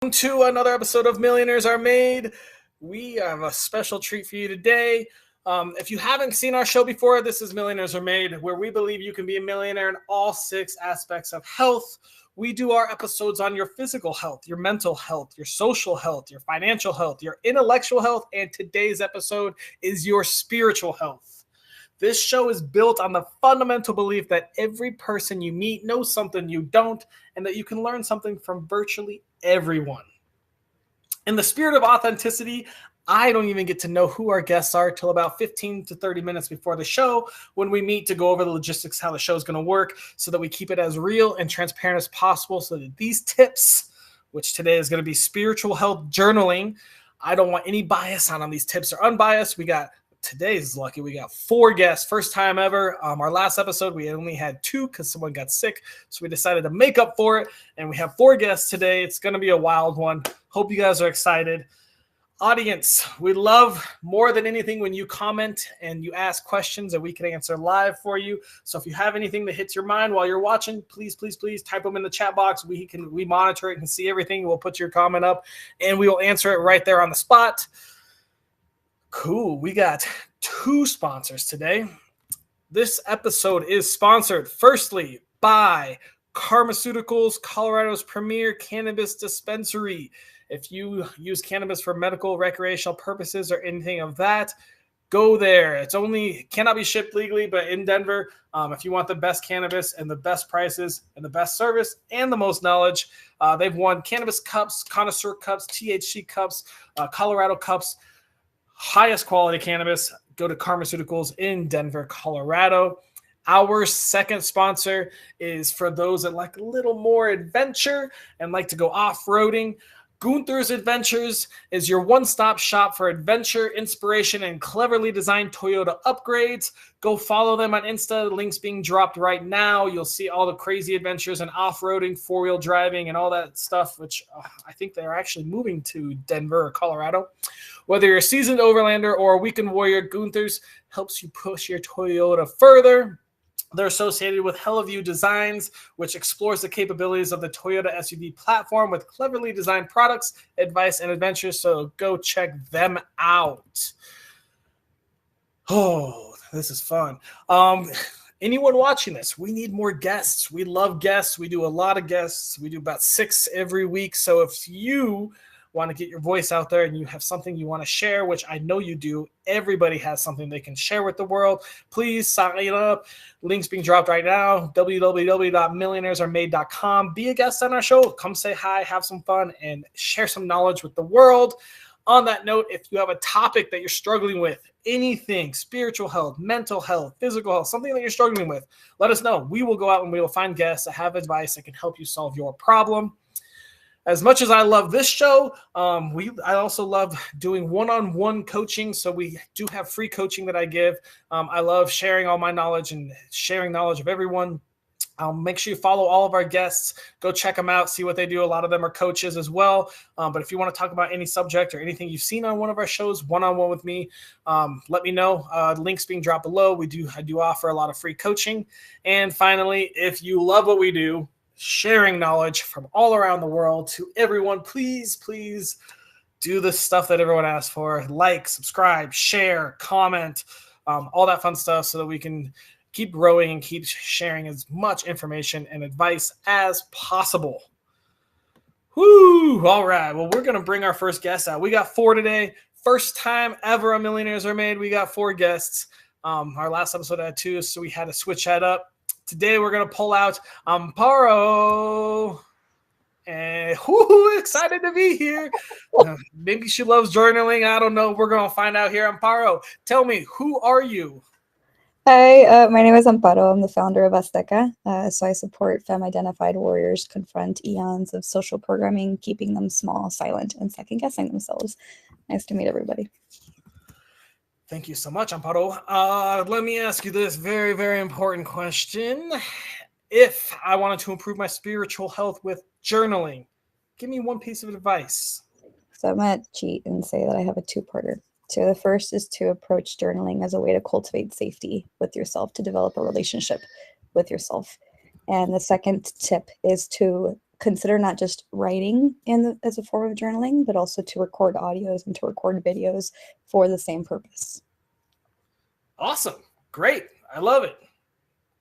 Welcome to another episode of Millionaires Are Made. We have a special treat for you today. If you haven't seen our show before, this is Millionaires Are Made, where we believe you can be a millionaire in all 6 aspects of health. We do our episodes on your physical health, your mental health, your social health, your financial health, your intellectual health, and today's episode is your spiritual health. This show is built on the fundamental belief that every person you meet knows something you don't, and that you can learn something from virtually everyone. In the spirit of authenticity, I don't even get to know who our guests are till about 15 to 30 minutes before the show when we meet to go over the logistics, how the show is going to work, so that we keep it as real and transparent as possible, so that these tips, which today is going to be spiritual health journaling, I don't want any bias on them. These tips are unbiased. Today's lucky. We got 4 guests, first time ever. Our last episode, we only had 2 because someone got sick. So we decided to make up for it. And we have 4 guests today. It's going to be a wild one. Hope you guys are excited. Audience, we love more than anything when you comment and you ask questions that we can answer live for you. So if you have anything that hits your mind while you're watching, please type them in the chat box. We monitor it and see everything. We'll put your comment up and we will answer it right there on the spot. Cool. We got 2 sponsors today. This episode is sponsored, firstly, by Pharmaceuticals, Colorado's premier cannabis dispensary. If you use cannabis for medical, recreational purposes or anything of that, go there. It cannot be shipped legally, but in Denver, if you want the best cannabis and the best prices and the best service and the most knowledge, they've won cannabis cups, connoisseur cups, THC cups, Colorado cups. Highest quality cannabis, go to Pharmaceuticals in Denver, Colorado. Our second sponsor is for those that like a little more adventure and like to go off-roading. Gunther's Adventures is your one-stop shop for adventure, inspiration, and cleverly designed Toyota upgrades. Go follow them on Insta. The link's being dropped right now. You'll see all the crazy adventures and off-roading, 4-wheel driving, and all that stuff, which I think they're actually moving to Denver or Colorado. Whether you're a seasoned overlander or a weekend warrior, Gunther's helps you push your Toyota further. They're associated with Hellview Designs, which explores the capabilities of the Toyota SUV platform with cleverly designed products, advice, and adventures. So go check them out. Oh, this is fun. Anyone watching this, we need more guests. We love guests. We do a lot of guests. We do about 6 every week. So if you want to get your voice out there and you have something you want to share, which I know you do, everybody has something they can share with the world, please sign up. Links being dropped right now, www.millionairesaremade.com. Be a guest on our show. Come say hi, have some fun, and share some knowledge with the world. On that note, if you have a topic that you're struggling with, anything, spiritual health, mental health, physical health, something that you're struggling with, let us know. We will go out and we will find guests that have advice that can help you solve your problem. As much as I love this show, I also love doing one-on-one coaching. So we do have free coaching that I give. I love sharing all my knowledge and sharing knowledge of everyone. Make sure you follow all of our guests. Go check them out, see what they do. A lot of them are coaches as well. But if you want to talk about any subject or anything you've seen on one of our shows, one-on-one with me, let me know. Links being dropped below. I do offer a lot of free coaching. And finally, if you love what we do, sharing knowledge from all around the world to everyone, please do the stuff that everyone asks for. Like, subscribe, share, comment, all that fun stuff so that we can keep growing and keep sharing as much information and advice as possible. Woo! All right. Well, we're going to bring our first guest out. We got 4 today. First time ever on Millionaires Are Made. We got 4 guests. Our last episode had 2, so we had to switch that up. Today, we're going to pull out Amparo. And excited to be here. Maybe she loves journaling. I don't know. We're going to find out here. Amparo, tell me, who are you? Hi, my name is Amparo. I'm the founder of Azteca. So I support femme-identified warriors confront eons of social programming, keeping them small, silent, and second-guessing themselves. Nice to meet everybody. Thank you so much, Amparo. Let me ask you this very, very important question. If I wanted to improve my spiritual health with journaling, give me one piece of advice. So I'm going to cheat and say that I have a 2-parter. So the first is to approach journaling as a way to cultivate safety with yourself, to develop a relationship with yourself. And the second tip is to consider not just writing as a form of journaling, but also to record audios and to record videos for the same purpose. Awesome. Great. I love it.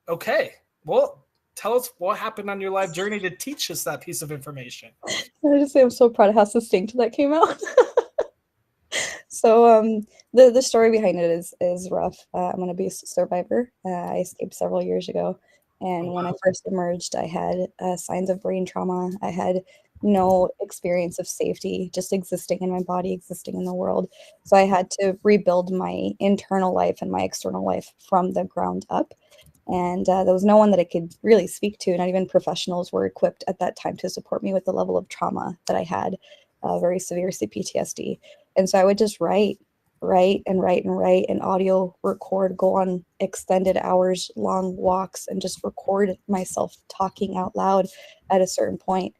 Okay. Well, tell us what happened on your life journey to teach us that piece of information. I just say I'm so proud of how succinct that came out. So the story behind it is rough. I'm an abuse survivor. I escaped several years ago, and when I first emerged, I had signs of brain trauma. I had no experience of safety, just existing in my body, existing in the world. So I had to rebuild my internal life and my external life from the ground up. And there was no one that I could really speak to. Not even professionals were equipped at that time to support me with the level of trauma that I had, very severe CPTSD. And so I would just write and audio record, go on extended hours long walks and just record myself talking out loud at a certain point,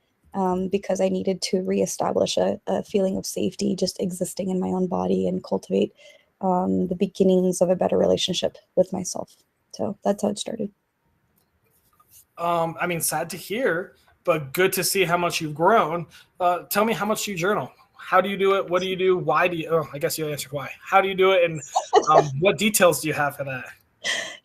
because I needed to reestablish a feeling of safety just existing in my own body and cultivate the beginnings of a better relationship with myself. So that's how it started. I mean, sad to hear, but good to see how much you've grown. Tell me, how much do you journal? How do you do it? What do you do? Why do you? Oh, I guess you answered why. How do you do it? And what details do you have for that?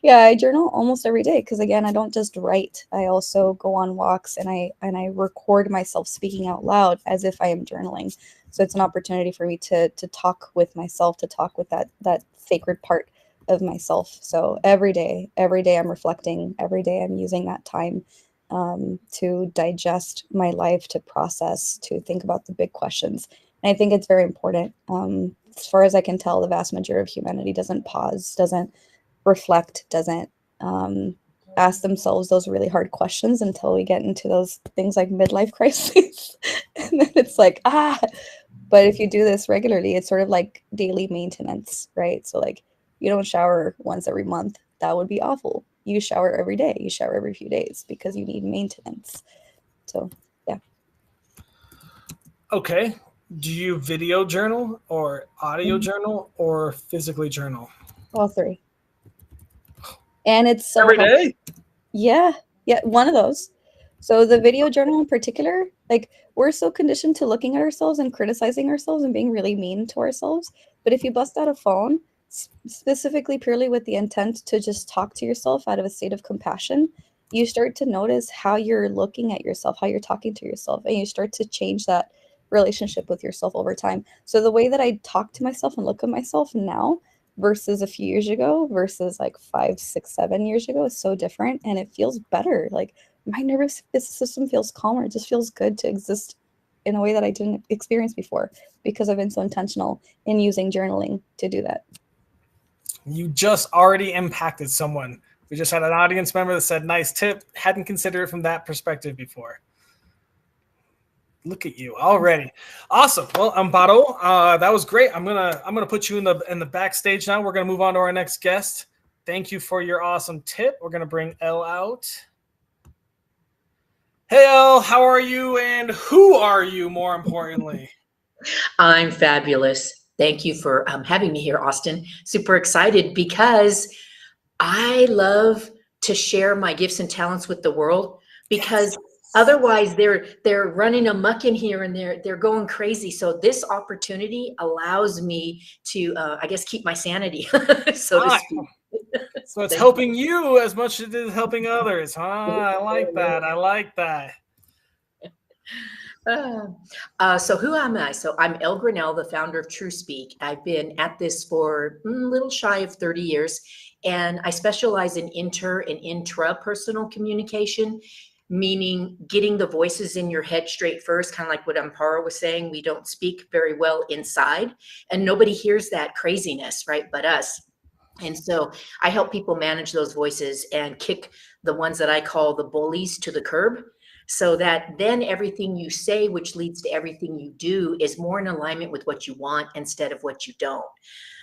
Yeah, I journal almost every day because again, I don't just write. I also go on walks and I record myself speaking out loud as if I am journaling. So it's an opportunity for me to talk with myself, to talk with that sacred part of myself. So every day I'm reflecting. Every day I'm using that time to digest my life, to process, to think about the big questions. And I think it's very important. As far as I can tell, the vast majority of humanity doesn't pause, doesn't reflect, doesn't ask themselves those really hard questions until we get into those things like midlife crises. And then it's like, but if you do this regularly, it's sort of like daily maintenance, right? So like you don't shower once every month. That would be awful. You shower every day. You shower every few days because you need maintenance. So yeah. Okay. Do you video journal or audio journal or physically journal? All three. And it's so Every hard. day? Yeah, yeah, one of those. So the video journal in particular, like we're so conditioned to looking at ourselves and criticizing ourselves and being really mean to ourselves. But if you bust out a phone, specifically purely with the intent to just talk to yourself out of a state of compassion, you start to notice how you're looking at yourself, how you're talking to yourself, and you start to change that relationship with yourself over time. So the way that I talk to myself and look at myself now versus a few years ago versus like 5, 6, 7 years ago is so different and it feels better. Like my nervous system feels calmer. It just feels good to exist in a way that I didn't experience before because I've been so intentional in using journaling to do that. You just already impacted someone. We just had an audience member that said, nice tip. Hadn't considered it from that perspective before. Look at you already. Awesome. Well, Amparo, that was great. I'm gonna put you in the backstage now. We're gonna move on to our next guest. Thank you for your awesome tip. We're gonna bring Elle out. Hey Elle, how are you and who are you, more importantly? I'm fabulous. Thank you for having me here, Austin. Super excited because I love to share my gifts and talents with the world because otherwise they're running amok in here and they're going crazy. So this opportunity allows me to, I guess, keep my sanity, so to speak. So it's helping you as much as it is helping others, huh? I like that. I like that. So who am I? So I'm Elle Grinnell, the founder of TrueSpeak. I've been at this for a little shy of 30 years, and I specialize in inter and intrapersonal communication, meaning getting the voices in your head straight first, kind of like what Amparo was saying. We don't speak very well inside, and nobody hears that craziness, right, but us. And so I help people manage those voices and kick the ones that I call the bullies to the curb, so that then everything you say, which leads to everything you do, is more in alignment with what you want instead of what you don't.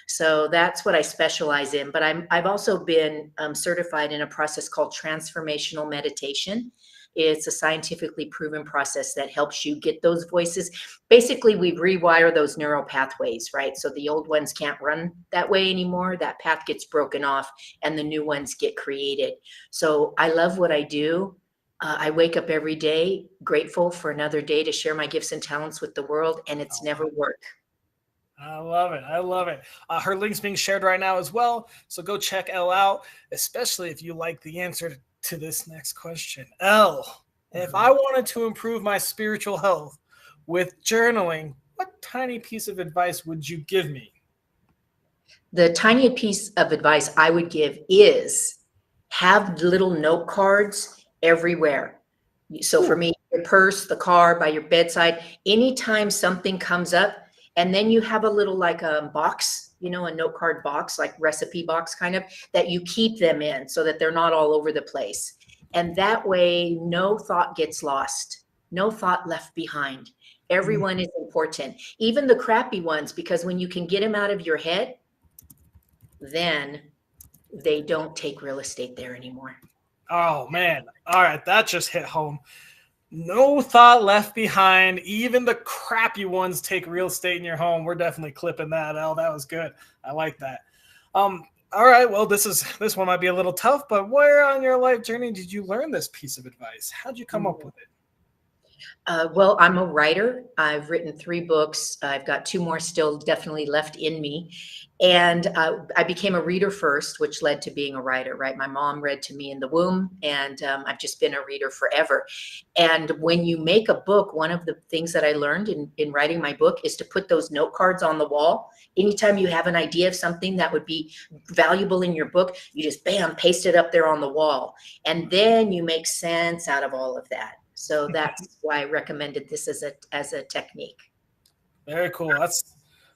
So that's what I specialize in. But I've also been certified in a process called transformational meditation. It's a scientifically proven process that helps you get those voices. Basically, we rewire those neural pathways, right? So the old ones can't run that way anymore. That path gets broken off and the new ones get created. So I love what I do. I wake up every day grateful for another day to share my gifts and talents with the world, and it's never work. I love it. I love it. Her link's being shared right now as well. So go check Elle out, especially if you like the answer to this next question. Elle, if I wanted to improve my spiritual health with journaling, what tiny piece of advice would you give me? The tiny piece of advice I would give is have little note cards everywhere. So for me, your purse, the car, by your bedside, anytime something comes up, and then you have a little like a box, a note card box, like recipe box kind of, that you keep them in so that they're not all over the place. And that way, no thought gets lost, no thought left behind. Everyone is important, even the crappy ones, because when you can get them out of your head, then they don't take real estate there anymore. Oh, man. All right. That just hit home. No thought left behind. Even the crappy ones take real estate in your home. We're definitely clipping that, Elle. That was good. I like that. All right. Well, this one might be a little tough, but where on your life journey did you learn this piece of advice? How'd you come up with it? Well, I'm a writer. I've written 3 books. I've got 2 more still definitely left in me. And I became a reader first, which led to being a writer, right? My mom read to me in the womb, and I've just been a reader forever. And when you make a book, one of the things that I learned in writing my book is to put those note cards on the wall. Anytime you have an idea of something that would be valuable in your book, you just bam, paste it up there on the wall. And then you make sense out of all of that. So that's why I recommended this as a technique. Very cool.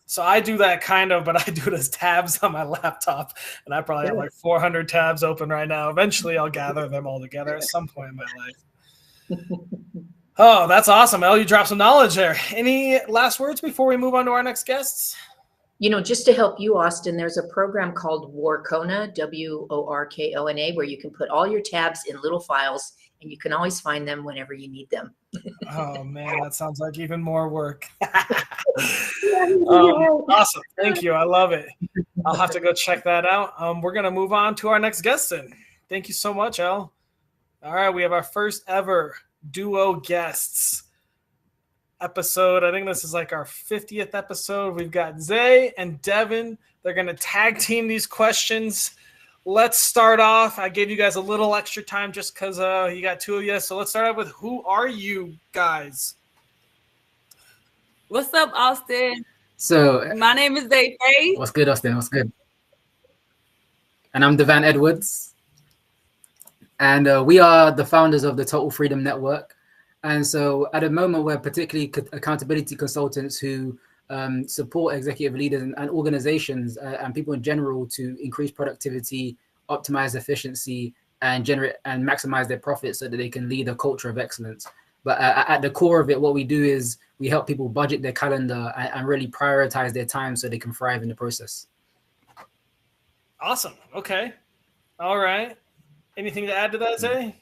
So I do that kind of, but I do it as tabs on my laptop, and I probably have like 400 tabs open right now. Eventually, I'll gather them all together at some point in my life. Oh, that's awesome. Elle, you dropped some knowledge there. Any last words before we move on to our next guests? Just to help you, Austin, there's a program called Workona, WORKONA, where you can put all your tabs in little files, and you can always find them whenever you need them. Oh, man, that sounds like even more work. Awesome. Thank you. I love it. I'll have to go check that out. We're going to move on to our next guest then. Thank you so much, Elle. All right, we have our first ever duo guests episode. I think this is like our 50th episode. We've got Zay and Devin. They're going to tag team these questions. Let's start off. I gave you guys a little extra time just because you got 2 of you. So let's start off with, who are you guys? What's up, Austin? So my name is Zay. What's good, Austin? What's good? And I'm Devan Edwards. And we are the founders of the Total Freedom Network. And so at the moment, we're particularly accountability consultants who support executive leaders and organizations and people in general to increase productivity, optimize efficiency, and generate and maximize their profits so that they can lead a culture of excellence. But at the core of it, what we do is we help people budget their calendar and really prioritize their time so they can thrive in the process. Awesome. Okay. All right. Anything to add to that, Zay?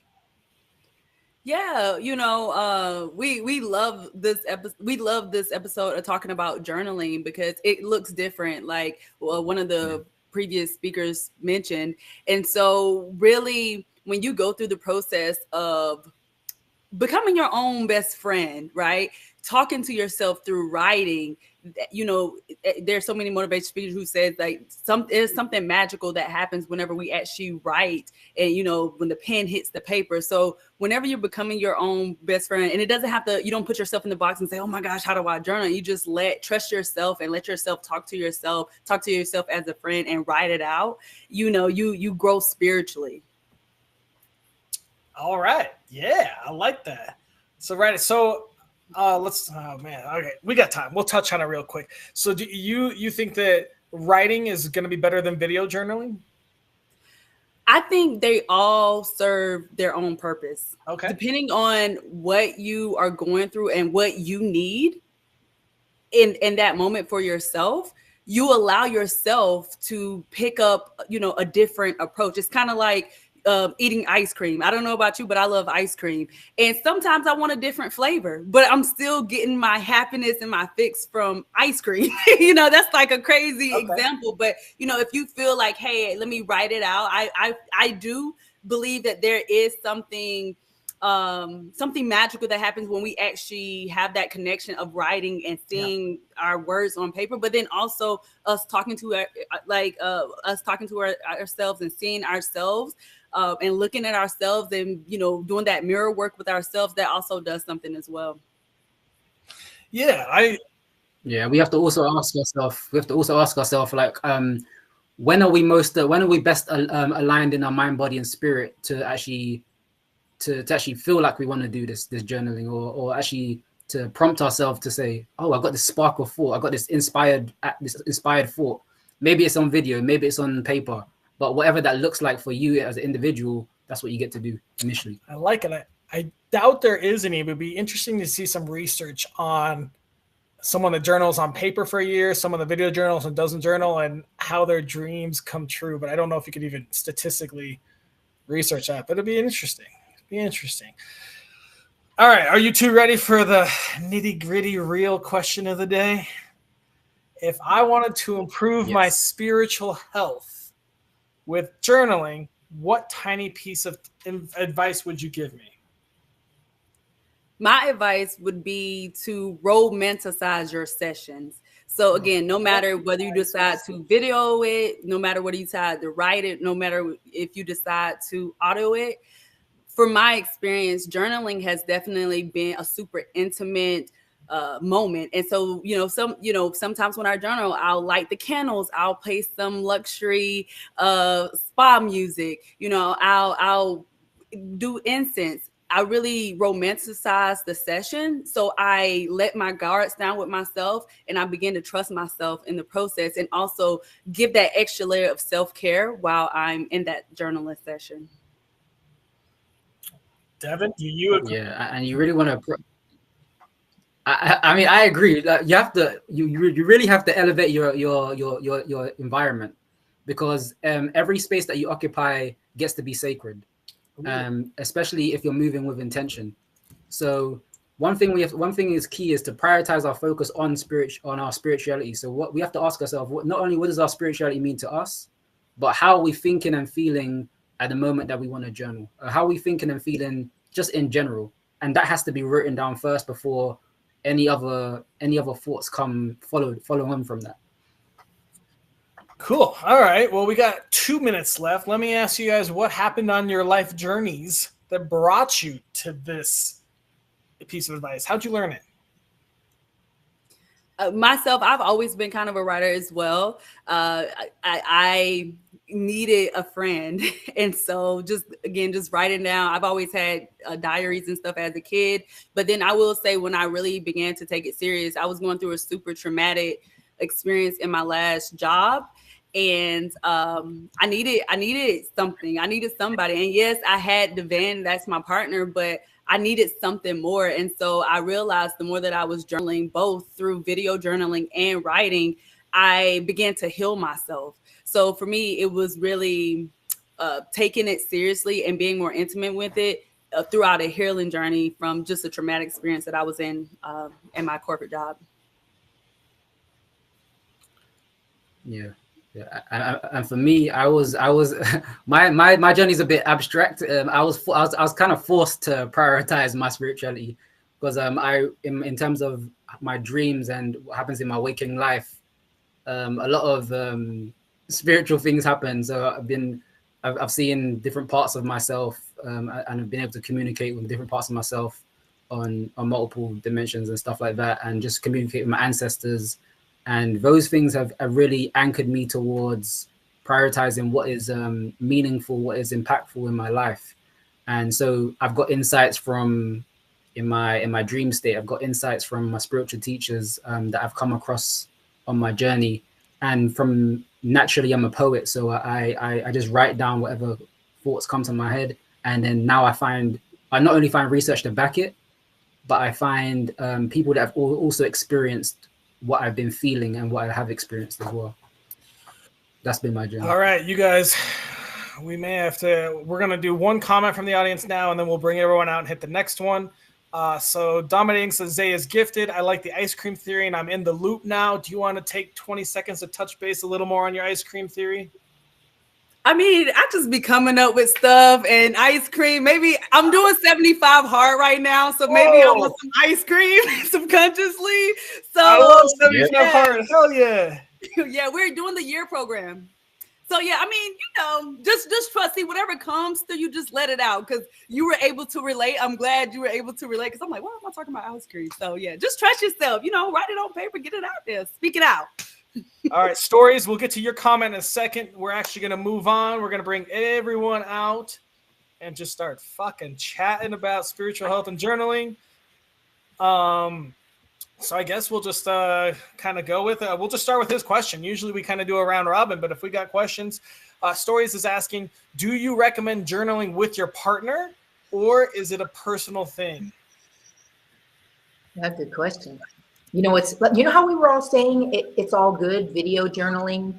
Yeah, we love this episode. We love this episode of talking about journaling because it looks different, like one of the previous speakers mentioned. And so really, when you go through the process of becoming your own best friend, right? Talking to yourself through writing, there's so many motivational speakers who said like there's something magical that happens whenever we actually write and, when the pen hits the paper. So whenever you're becoming your own best friend, and it doesn't have to, you don't put yourself in the box and say, oh my gosh, how do I journal? You just trust yourself and let yourself talk to yourself as a friend and write it out. You grow spiritually. All right. Yeah, I like that. So, right. So okay, we got time. We'll touch on it real quick. So do you think that writing is going to be better than video journaling? I think they all serve their own purpose. Okay. Depending on what you are going through and what you need in that moment for yourself, you allow yourself to pick up, a different approach. It's kind of like eating ice cream. I don't know about you, but I love ice cream. And sometimes I want a different flavor, but I'm still getting my happiness and my fix from ice cream. That's like a crazy example. But, if you feel like, hey, let me write it out. I do believe that there is something something magical that happens when we actually have that connection of writing and seeing our words on paper, but then also us talking to ourselves and seeing ourselves and looking at ourselves and, you know, doing that mirror work with ourselves. That also does something as well. Yeah, we have to also ask ourselves, like, when are we best aligned in our mind, body, and spirit to actually feel like we want to do this journaling, or actually to prompt ourselves to say, oh, I got this spark of thought, I got this inspired thought. Maybe it's on video, maybe it's on paper, but whatever that looks like for you as an individual, that's what you get to do initially. I like it. I doubt there is any. It would be interesting to see some research on someone that journals on paper for a year, someone that video journals and doesn't journal, and how their dreams come true. But I don't know if you could even statistically research that, but it'd be interesting. All right. Are you two ready for the nitty-gritty real question of the day? If I wanted to improve my spiritual health with journaling, what tiny piece of advice would you give me? My advice would be to romanticize your sessions. So again, no matter whether you decide to video it, no matter whether you decide to write it, no matter if you decide to audio it, from my experience, journaling has definitely been a super intimate moment. And so, sometimes when I journal, I'll light the candles, I'll play some luxury spa music, I'll do incense. I really romanticize the session. So I let my guards down with myself and I begin to trust myself in the process, and also give that extra layer of self-care while I'm in that journaling session. Devin, do you agree? Yeah, and you really want to. I mean, I agree. Like, you have to. You really have to elevate your environment, because every space that you occupy gets to be sacred, especially if you're moving with intention. So one thing is key is to prioritize our focus on our spirituality. So what we have to ask ourselves, not only what does our spirituality mean to us, but how are we thinking and feeling at the moment that we want to journal? How are we thinking and feeling just in general? And that has to be written down first before any other thoughts follow on from that. Cool. All right. Well, we got 2 minutes left. Let me ask you guys what happened on your life journeys that brought you to this piece of advice. How'd you learn it? Myself, I've always been kind of a writer as well. I needed a friend. And so just writing down, I've always had diaries and stuff as a kid. But then I will say, when I really began to take it serious, I was going through a super traumatic experience in my last job. And I needed something. I needed somebody. And yes, I had Devan, that's my partner, but I needed something more. And so I realized the more that I was journaling, both through video journaling and writing, I began to heal myself. So for me, it was really taking it seriously and being more intimate with it throughout a healing journey from just a traumatic experience that I was in my corporate job. Yeah. And for me, I was my journey is a bit abstract. I was kind of forced to prioritize my spirituality, because in terms of my dreams and what happens in my waking life, a lot of spiritual things happen. So I've seen different parts of myself, and I've been able to communicate with different parts of myself on multiple dimensions and stuff like that, and just communicate with my ancestors. And those things have really anchored me towards prioritizing what is meaningful, what is impactful in my life. And so I've got insights from in my dream state. I've got insights from my spiritual teachers that I've come across on my journey. And from naturally, I'm a poet, so I just write down whatever thoughts come to my head. And then now I not only find research to back it, but I find people that have also experienced what I've been feeling and what I have experienced as well. That's been my journey. All right, you guys, we're going to do one comment from the audience now, and then we'll bring everyone out and hit the next one. So Dominating says, Zay is gifted. I like the ice cream theory, and I'm in the loop now. Do you want to take 20 seconds to touch base a little more on your ice cream theory? I mean, I just be coming up with stuff and ice cream. Maybe I'm doing 75 hard right now, so maybe I want some ice cream subconsciously. So I love 75 yeah. hard. Hell yeah. Yeah, we're doing the year program. So yeah, I mean, just trust. See, whatever comes to you, just let it out, because you were able to relate. I'm glad you were able to relate, because I'm like, why am I talking about ice cream? So yeah, just trust yourself. Write it on paper, get it out there, speak it out. All right, stories. We'll get to your comment in a second. We're actually going to move on. We're going to bring everyone out and just start fucking chatting about spiritual health and journaling. So I guess we'll just kind of go with it. We'll just start with his question. Usually we kind of do a round robin, but if we got questions, Stories is asking, do you recommend journaling with your partner, or is it a personal thing? That's a good question. You know how we were all saying it's all good, video journaling,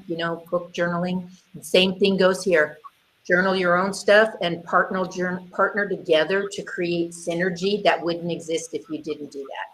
book journaling. The same thing goes here. Journal your own stuff and partner together to create synergy that wouldn't exist if you didn't do that.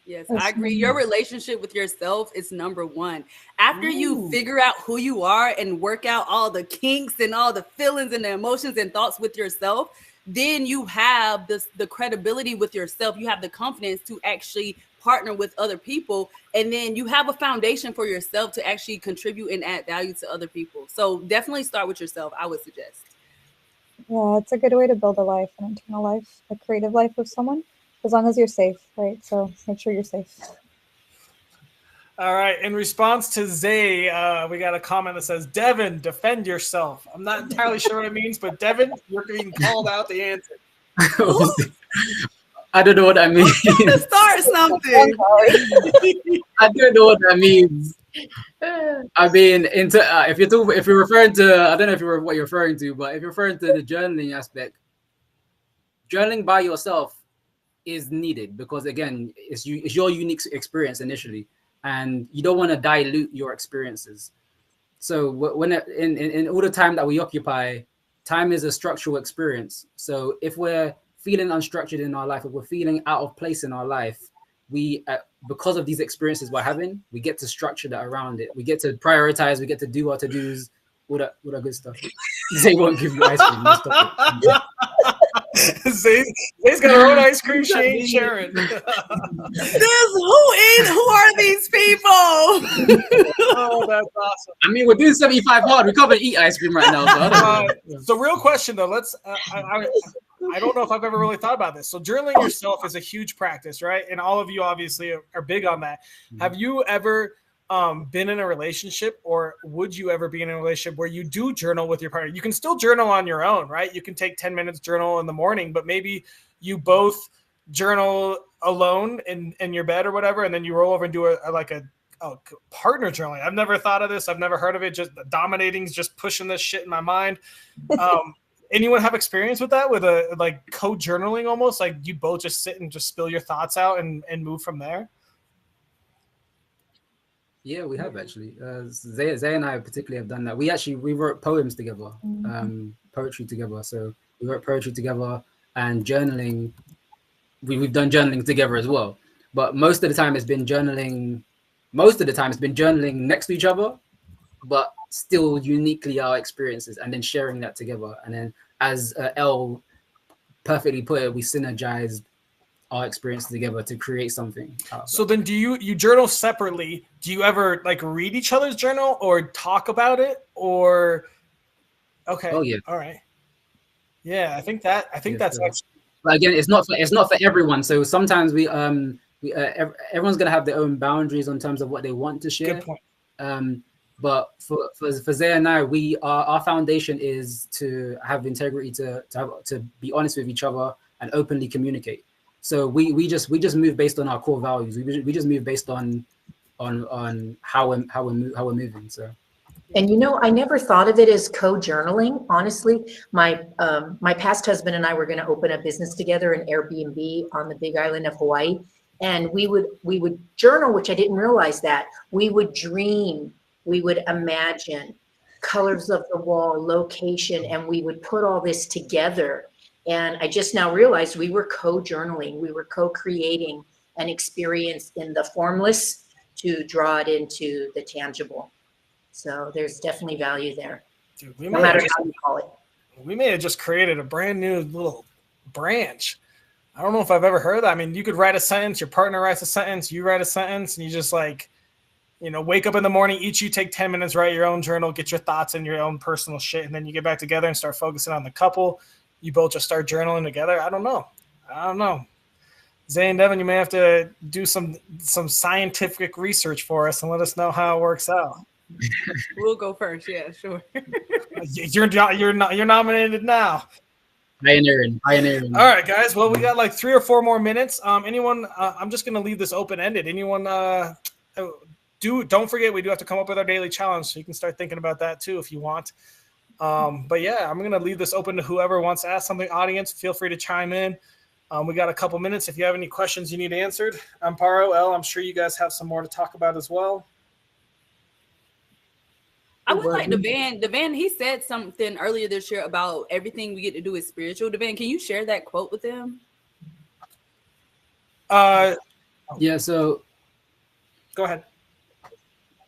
Yes, I agree. Your relationship with yourself is number one. After you figure out who you are and work out all the kinks and all the feelings and the emotions and thoughts with yourself, then you have the credibility with yourself. You have the confidence to actually partner with other people. And then you have a foundation for yourself to actually contribute and add value to other people. So definitely start with yourself, I would suggest. Yeah, it's a good way to build a life, an internal life, a creative life with someone, as long as you're safe, right? So make sure you're safe. All right. In response to Zay, we got a comment that says, Devin, defend yourself. I'm not entirely sure what it means, but Devin, you're being called out the answer. I don't know what that means. Start something. I don't know what that means. I mean, if you're referring to, I don't know what you're referring to, but if you're referring to the journaling aspect, journaling by yourself is needed because, again, it's your unique experience initially, and you don't want to dilute your experiences. So in all the time that we occupy, time is a structural experience. So if we're feeling unstructured in our life, if we're feeling out of place in our life, we because of these experiences we're having, we get to structure that around it. We get to prioritize. We get to do our to-dos, all that good stuff. They won't give you ice cream. Zay's got her own ice cream. She ain't sharing. Who are these people? Oh, that's awesome. I mean, we're doing 75 hard. We can't even eat ice cream right now. So real question though, let's. I don't know if I've ever really thought about this. So journaling yourself is a huge practice, right? And all of you obviously are big on that. Mm-hmm. Have you ever been in a relationship, or would you ever be in a relationship where you do journal with your partner? You can still journal on your own, right? You can take 10 minutes journal in the morning, but maybe you both journal alone in your bed or whatever, and then you roll over and do a partner journaling. I've never thought of this. I've never heard of it. Just dominating is just pushing this shit in my mind. Anyone have experience with that, with a co-journaling almost? Like you both just sit and just spill your thoughts out and move from there? Yeah, we have actually. Zay and I particularly have done that. We wrote poems together, poetry together. So we wrote poetry together, and journaling. We've done journaling together as well. But most of the time it's been journaling. Most of the time it's been journaling next to each other, but still uniquely our experiences, and then sharing that together. And then, as Elle perfectly put it, we synergized our experience together to create something. So then do you journal separately? Do you ever read each other's journal or talk about it, or? Okay. Oh yeah. All right. Yeah, I think that's actually. But again, it's not for everyone. So sometimes everyone's gonna have their own boundaries in terms of what they want to share. Good point. But for Zay and I, our foundation is to have integrity, to be honest with each other and openly communicate. So we just move based on our core values. We just move based on how we're moving. So. And I never thought of it as co-journaling. Honestly, my past husband and I were going to open a business together, an Airbnb on the Big Island of Hawaii, and we would journal, which I didn't realize that. We would dream, we would imagine colors of the wall, location, and we would put all this together. And I just now realized we were co-journaling. We were co-creating an experience in the formless to draw it into the tangible. So there's definitely value there, Dude, no matter how you call it. we may have just created a brand new little branch. I don't know if I've ever heard that. I mean, you could write a sentence, your partner writes a sentence, you write a sentence, and you just like, wake up in the morning, each you take 10 minutes, write your own journal, get your thoughts and your own personal shit, and then you get back together and start focusing on the couple. You both just start journaling together. I don't know. Zay and Devin, you may have to do some scientific research for us and let us know how it works out. We'll go first. Yeah, sure. You're nominated now. Pioneering. All right, guys. Well, we got like 3 or 4 more minutes. Anyone? I'm just gonna leave this open ended. Anyone? Don't forget we do have to come up with our daily challenge, so you can start thinking about that too if you want. But yeah, I'm gonna leave this open to whoever wants to ask something. Audience, feel free to chime in. We got a couple minutes. If you have any questions you need answered, Amparo, El, I'm sure you guys have some more to talk about as well. I would like Devan, he said something earlier this year about everything we get to do is spiritual. Devan, can you share that quote with him? Yeah, so go ahead.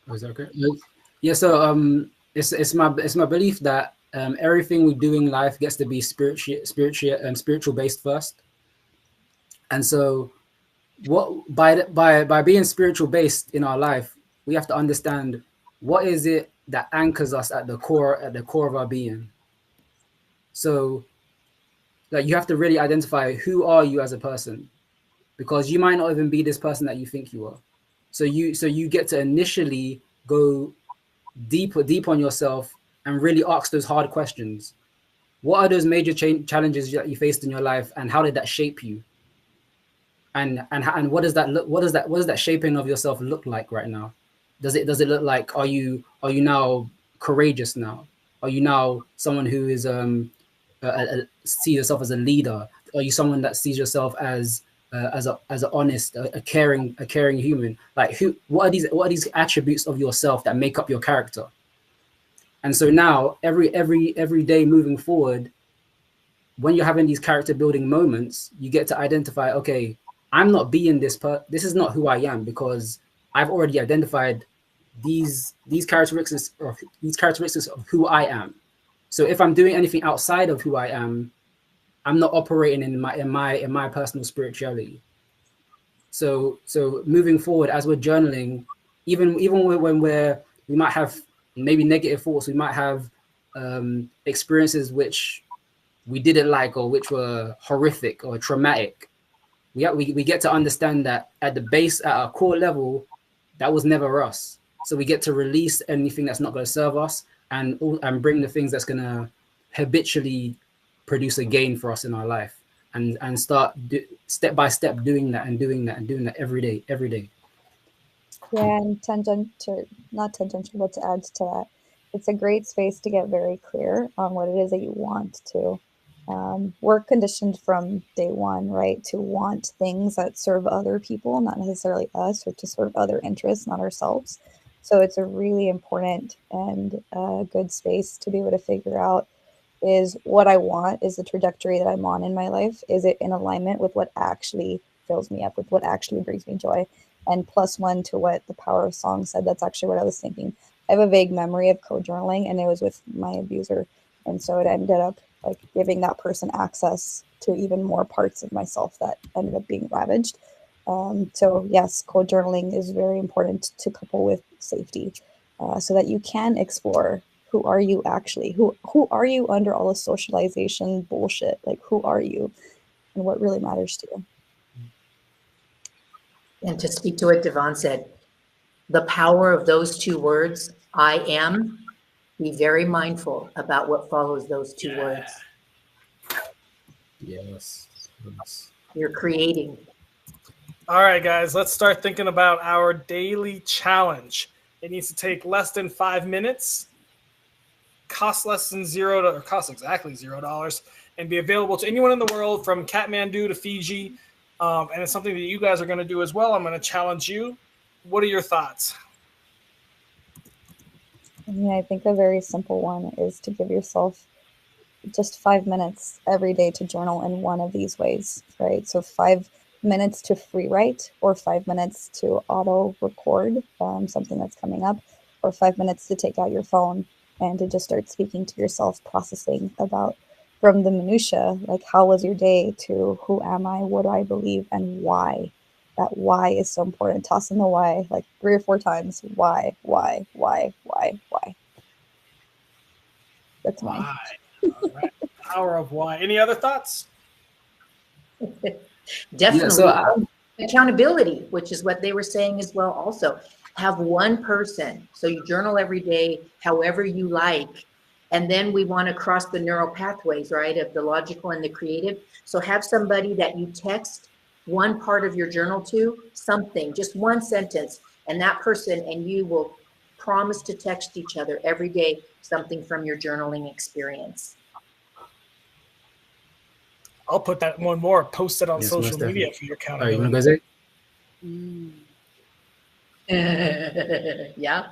Oh, is that okay? Yeah, so it's my belief that everything we do in life gets to be spiritual based first. And so by being spiritual based in our life, we have to understand what is it that anchors us at the core of our being. So like you have to really identify who are you as a person, because you might not even be this person that you think you are. So you get to initially go deep on yourself and really ask those hard questions. What are those major challenges that you faced in your life, and how did that shape you? And what does that shaping of yourself look like right now? Does it look like, are you now courageous now? Are you now someone who is see yourself as a leader? Are you someone that sees yourself as an honest, a caring human? Like what are these attributes of yourself that make up your character? And so now every day moving forward, when you're having these character building moments, you get to identify, okay, I'm not being this is not who I am, because I've already identified these characteristics of who I am. So if I'm doing anything outside of who I am, I'm not operating in my personal spirituality. So moving forward, as we're journaling, even when we might have maybe negative thoughts, we might have experiences which we didn't like, or which were horrific or traumatic. We get to understand that at the base, at our core level, that was never us. So we get to release anything that's not going to serve us, and bring the things that's going to habitually produce a gain for us in our life, and start step by step doing that every day. Yeah, and not tangential, but to add to that, it's a great space to get very clear on what it is that you want to. We're conditioned from day one, right, to want things that serve other people, not necessarily us, or to serve other interests, not ourselves. So it's a really important and good space to be able to figure out, is what I want, is the trajectory that I'm on in my life, is it in alignment with what actually fills me up, with what actually brings me joy? And +1 to what the Power of Song said, that's actually what I was thinking. I have a vague memory of co-journaling, and it was with my abuser. And so it ended up like giving that person access to even more parts of myself that ended up being ravaged. So yes, co-journaling is very important to couple with safety, so that you can explore, who are you actually? Who are you under all the socialization bullshit? Like, who are you, and what really matters to you? And to speak to what Devon said, the power of those 2 words, I am, be very mindful about what follows those 2 words. Yes. You're creating. All right, guys, let's start thinking about our daily challenge. It needs to take less than 5 minutes, cost exactly $0, and be available to anyone in the world from Kathmandu to Fiji. And it's something that you guys are going to do as well. I'm going to challenge you. What are your thoughts? I mean, I think a very simple one is to give yourself just 5 minutes every day to journal in one of these ways, right? So 5 minutes to free write, or 5 minutes to auto record something that's coming up, or 5 minutes to take out your phone and to just start speaking to yourself, processing about from the minutia, like how was your day, to who am I, what do I believe, and why. That why is so important. Toss in the why like 3 or 4 times. Why. That's mine. Why? All right. Power of why. Any other thoughts? Definitely. so Accountability, which is what they were saying as well. Also, have one person. So you journal every day, however you like. And then we want to cross the neural pathways, right, of the logical and the creative. So have somebody that you text one part of your journal to, something, just one sentence, and that person and you will promise to text each other every day something from your journaling experience. I'll put that one more, post it on Yes, social most media definitely. for your All right, you want accountability. to go, Zay? Yeah.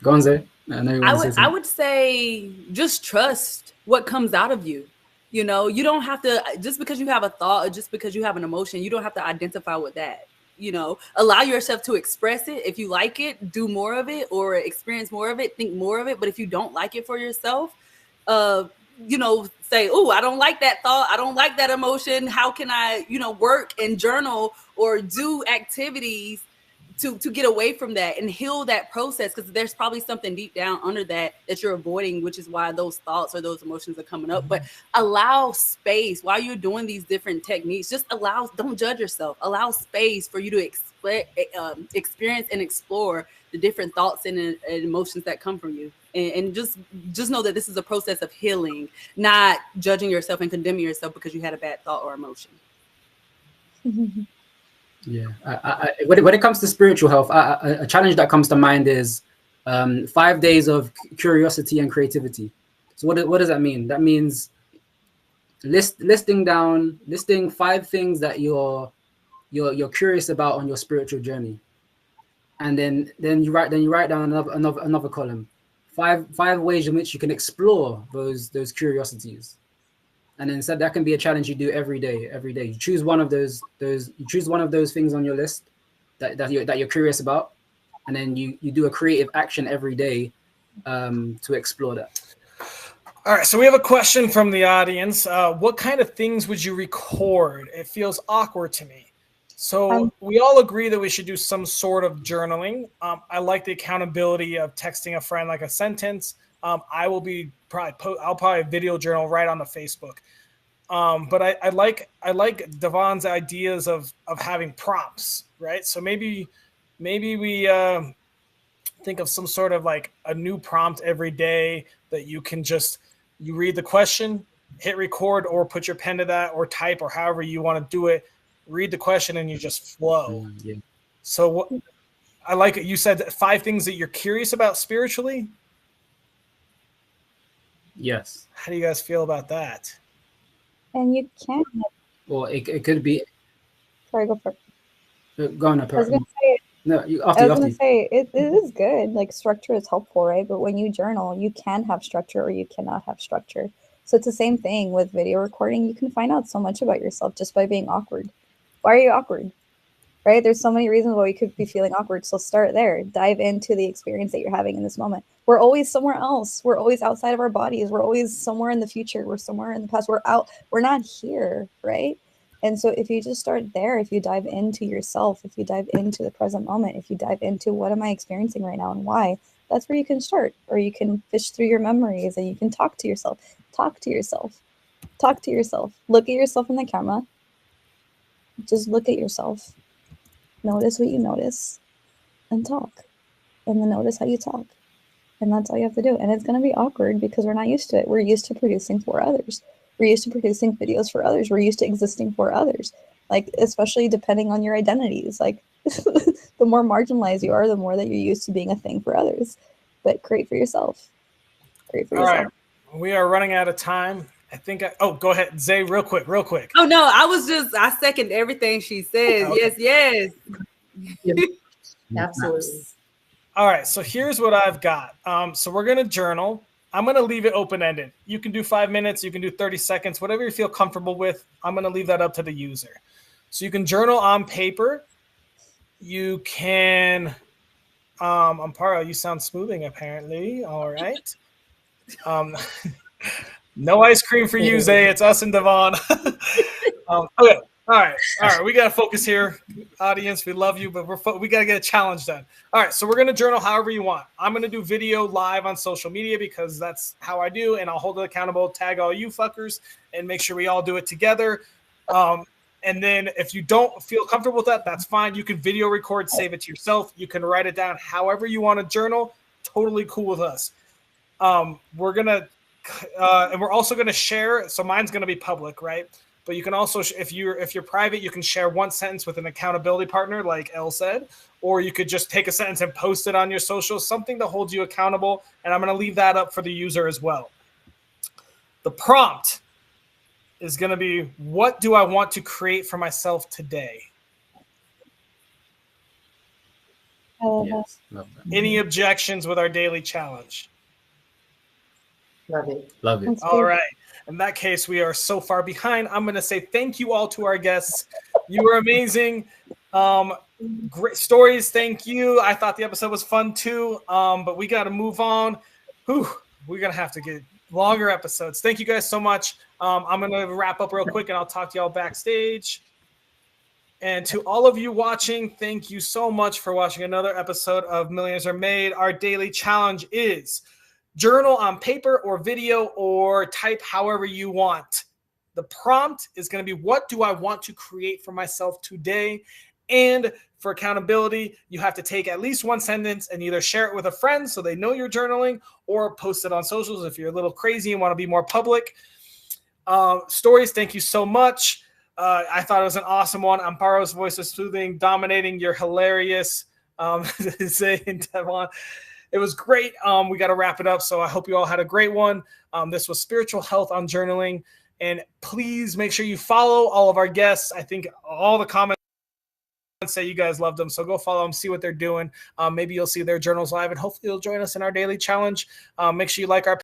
Go on, Zay. I know you want to say I something. would say just trust what comes out of you. You know, you don't have to, just because you have a thought or just because you have an emotion, you don't have to identify with that. You know, allow yourself to express it. If you like it, do more of it, or experience more of it, think more of it. But if you don't like it for yourself, you know, say, oh, I don't like that thought. I don't like that emotion. How can I, you know, work and journal or do activities to get away from that and heal that process? Because there's probably something deep down under that you're avoiding, which is why those thoughts or those emotions are coming up. But allow space while you're doing these different techniques. Just don't judge yourself. Allow space for you to experience and explore the different thoughts and emotions that come from you. And just know that this is a process of healing, not judging yourself and condemning yourself because you had a bad thought or emotion. Yeah. When it comes to spiritual health, a challenge that comes to mind is 5 days of curiosity and creativity. So what does that mean? That means listing 5 things that you're curious about on your spiritual journey, and then you write down another column, five ways in which you can explore those curiosities. And then so that can be a challenge you do every day. You choose one of those things on your list that you're curious about, and then you do a creative action every day to explore that. All right, so we have a question from the audience. What kind of things would you record? It feels awkward to me. So we all agree that we should do some sort of journaling. I like the accountability of texting a friend like a sentence. I'll probably video journal right on the Facebook. But I like Devon's ideas of having prompts, right? So maybe we think of some sort of like a new prompt every day that you can you read the question, hit record, or put your pen to that, or type, or however you want to do it. Read the question and you just flow. Yeah. So I like it. You said 5 things that you're curious about spiritually. Yes. How do you guys feel about that? And you can. Or it could be. Sorry, go for it. Go on. I was gonna say. It is good. Like, structure is helpful, right? But when you journal, you can have structure or you cannot have structure. So it's the same thing with video recording. You can find out so much about yourself just by being awkward. Why are you awkward? Right? There's so many reasons why you could be feeling awkward. So start there. Dive into the experience that you're having in this moment. We're always somewhere else. We're always outside of our bodies. We're always somewhere in the future. We're somewhere in the past. We're not here, right? And so if you just start there, if you dive into yourself, if you dive into the present moment, if you dive into what am I experiencing right now and why, that's where you can start. Or you can fish through your memories and you can talk to yourself. Talk to yourself. Look at yourself in the camera. Just look at yourself. Notice what you notice and talk. And then notice how you talk. And that's all you have to do. And it's going to be awkward because we're not used to it. We're used to producing for others. We're used to producing videos for others. We're used to existing for others. Like, especially depending on your identities. Like, the more marginalized you are, the more that you're used to being a thing for others. But create for yourself. All right. We are running out of time. I think go ahead, Zay, real quick. Oh no, I second everything she says. Okay. Yes. Absolutely. All right, so here's what I've got. So we're gonna journal. I'm gonna leave it open-ended. You can do 5 minutes, you can do 30 seconds, whatever you feel comfortable with. I'm gonna leave that up to the user. So you can journal on paper, You can, Amparo, you sound smoothing apparently. All right. No ice cream for you, Zay. It's us and Devon. Okay. All right. We got to focus here, audience. We love you, but we got to get a challenge done. All right. So we're going to journal however you want. I'm going to do video live on social media because that's how I do. And I'll hold it accountable, tag all you fuckers, and make sure we all do it together. And then if you don't feel comfortable with that, that's fine. You can video record, save it to yourself. You can write it down however you want to journal. Totally cool with us. We're going to, and we're also going to share. So mine's going to be public, right? But you can also, if you're private, you can share one sentence with an accountability partner, like Elle said, or you could just take a sentence and post it on your socials, something to hold you accountable. And I'm going to leave that up for the user as well. The prompt is going to be, what do I want to create for myself today? Yes, love that. Any objections with our daily challenge? Love it. Love it. All right. In that case, we are so far behind. I'm going to say thank you all to our guests. You were amazing. Great stories. Thank you. I thought the episode was fun too. But we got to move on. We're going to have to get longer episodes. Thank you guys so much. I'm going to wrap up real quick and I'll talk to y'all backstage. And to all of you watching, thank you so much for watching another episode of Millionaires Are Made. Our daily challenge is journal on paper or video or type however you want. The prompt is going to be, what do I want to create for myself today? And for accountability, you have to take at least one sentence and either share it with a friend so they know you're journaling, or post it on socials if you're a little crazy and want to be more public. Stories, thank you so much. I thought it was an awesome one. Amparo's voice was soothing, dominating. You're hilarious. Zay and Devon. It was great. We got to wrap it up. So I hope you all had a great one. This was Spiritual Health on Journaling. And please make sure you follow all of our guests. I think all the comments say you guys loved them. So go follow them, see what they're doing. Maybe you'll see their journals live, and hopefully you'll join us in our daily challenge. Make sure you like our